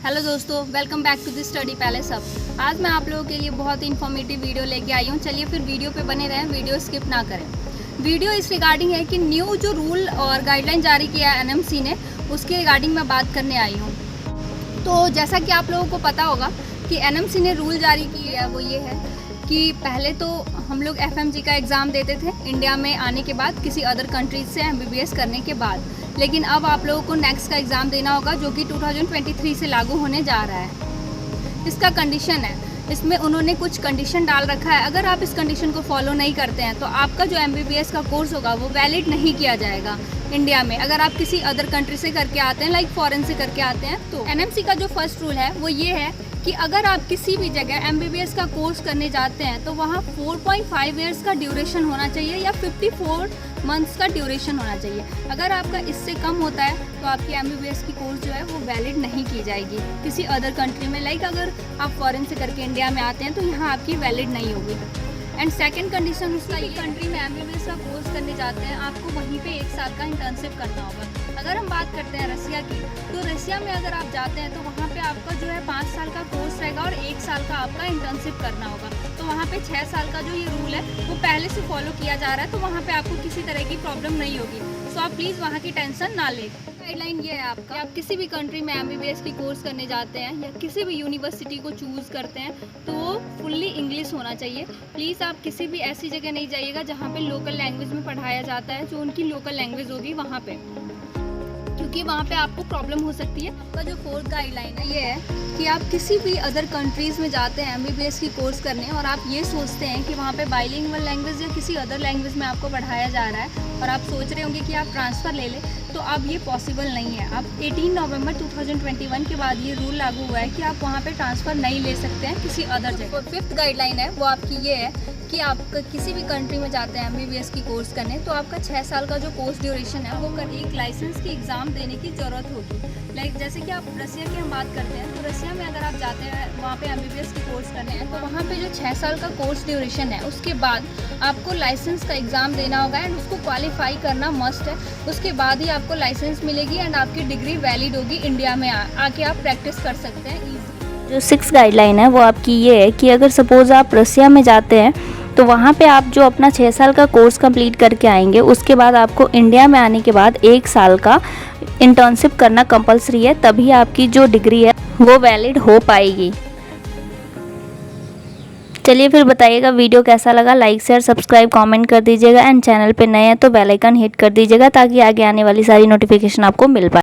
Hello दोस्तों, welcome back to the study palace अब। आज मैं आप लोगों के लिए बहुत ही इन्फॉर्मेटिव वीडियो लेके आई हूँ। चलिए फिर वीडियो पे बने रहें, वीडियो स्किप ना करें। वीडियो इस रिगार्डिंग है कि न्यू जो रूल और गाइडलाइन जारी किया है एनएमसी ने, उसके रिगार्डिंग मैं बात करने आई हूँ। तो जैसा कि आप लोगों को पता होगा कि एनएमसी ने रूल जारी किया है, वो ये है कि पहले तो हम लोग एफएमजी का एग्ज़ाम देते थे इंडिया में आने के बाद, किसी अदर कंट्रीज से एमबीबीएस करने के बाद। लेकिन अब आप लोगों को नेक्स्ट का एग्ज़ाम देना होगा जो कि 2023 से लागू होने जा रहा है। इसका कंडीशन है, इसमें उन्होंने कुछ कंडीशन डाल रखा है। अगर आप इस कंडीशन को फॉलो नहीं करते हैं तो आपका जो एमबीबीएस का कोर्स होगा वो वैलिड नहीं किया जाएगा इंडिया में। अगर आप किसी अदर कंट्री से करके आते हैं, लाइक फॉरेन से करके आते हैं, तो एनएमसी का जो फर्स्ट रूल है वो ये है कि अगर आप किसी भी जगह एमबीबीएस का कोर्स करने जाते हैं तो वहाँ 4.5 ईयर्स का ड्यूरेशन होना चाहिए या 54 मंथ्स का ड्यूरेशन होना चाहिए। अगर आपका इससे कम होता है तो आपकी एमबीबीएस की कोर्स जो है वो वैलिड नहीं की जाएगी किसी अदर कंट्री में। लाइक अगर आप फॉरेन से करके इंडिया में आते हैं तो यहाँ आपकी वैलिड नहीं होगी। एंड सेकंड कंडीशन उसका, ये कंट्री में एमबीबीएस का कोर्स करने जाते हैं आपको वहीं पे 1 साल का इंटर्नशिप करना होगा। अगर हम बात करते हैं रसिया की, तो रसिया में अगर आप जाते हैं तो वहाँ पे आपका जो है 5 साल का कोर्स रहेगा और 1 साल का आपका इंटर्नशिप करना होगा। तो वहाँ पे 6 साल का जो ये रूल है वो पहले से फॉलो किया जा रहा है, तो वहाँ पे आपको किसी तरह की प्रॉब्लम नहीं होगी। सो आप प्लीज़ वहाँ की टेंशन ना लें। गाइडलाइन ये है आपका, आप किसी भी कंट्री में एमबीबीएस की कोर्स करने जाते हैं या किसी भी यूनिवर्सिटी को चूज़ करते हैं तो वो फुल्ली इंग्लिश होना चाहिए। प्लीज़ आप किसी भी ऐसी जगह नहीं जाइएगा जहाँ पे लोकल लैंग्वेज में पढ़ाया जाता है, जो उनकी लोकल लैंग्वेज होगी वहाँ पे, क्योंकि वहाँ पे आपको प्रॉब्लम हो सकती है। तो जो फोर्थ गाइडलाइन है ये है कि आप किसी भी अदर कंट्रीज़ में जाते हैं एमबीबीएस की कोर्स करने और आप ये सोचते हैं कि वहाँ पे बाइलिंगुअल लैंग्वेज या किसी अदर लैंग्वेज में आपको पढ़ाया जा रहा है और आप सोच रहे होंगे कि आप ट्रांसफ़र ले लें, तो अब ये पॉसिबल नहीं है। अब 18 नवंबर 2021 के बाद ये रूल लागू हुआ है कि आप वहाँ पे ट्रांसफ़र नहीं ले सकते हैं किसी अदर जगह। फिफ्थ गाइडलाइन है वो आपकी ये है कि आप किसी भी कंट्री में जाते हैं एमबीबीएस की कोर्स करने तो आपका 6 साल का जो कोर्स ड्यूरेशन है वो कर एक लाइसेंस की एग्ज़ाम देने की ज़रूरत होगी। लाइक जैसे कि आप रसिया की हम बात करते हैं, तो रसिया में अगर आप जाते हैं वहाँ पे एमबीबीएस की कोर्स करने हैं तो वहाँ पे जो 6 साल का कोर्स ड्यूरेशन है उसके बाद आपको लाइसेंस का एग्ज़ाम देना होगा एंड उसको क्वालिफाई करना मस्ट है। उसके बाद ही आपको लाइसेंस मिलेगी एंड आपकी डिग्री वैलिड होगी। इंडिया में आके आप प्रैक्टिस कर सकते हैं ईजी। जो 6 गाइडलाइन है वो आपकी ये है कि अगर सपोज़ आप रसिया में जाते हैं तो वहाँ पे आप जो अपना 6 साल का कोर्स कंप्लीट करके आएंगे, उसके बाद आपको इंडिया में आने के बाद 1 साल का इंटर्नशिप करना कंपलसरी है, तभी आपकी जो डिग्री है वो वैलिड हो पाएगी। चलिए फिर बताइएगा वीडियो कैसा लगा। लाइक शेयर सब्सक्राइब कमेंट कर दीजिएगा एंड चैनल पे नए हैं तो बेल आइकन हिट कर दीजिएगा ताकि आगे आने वाली सारी नोटिफिकेशन आपको मिल पाए।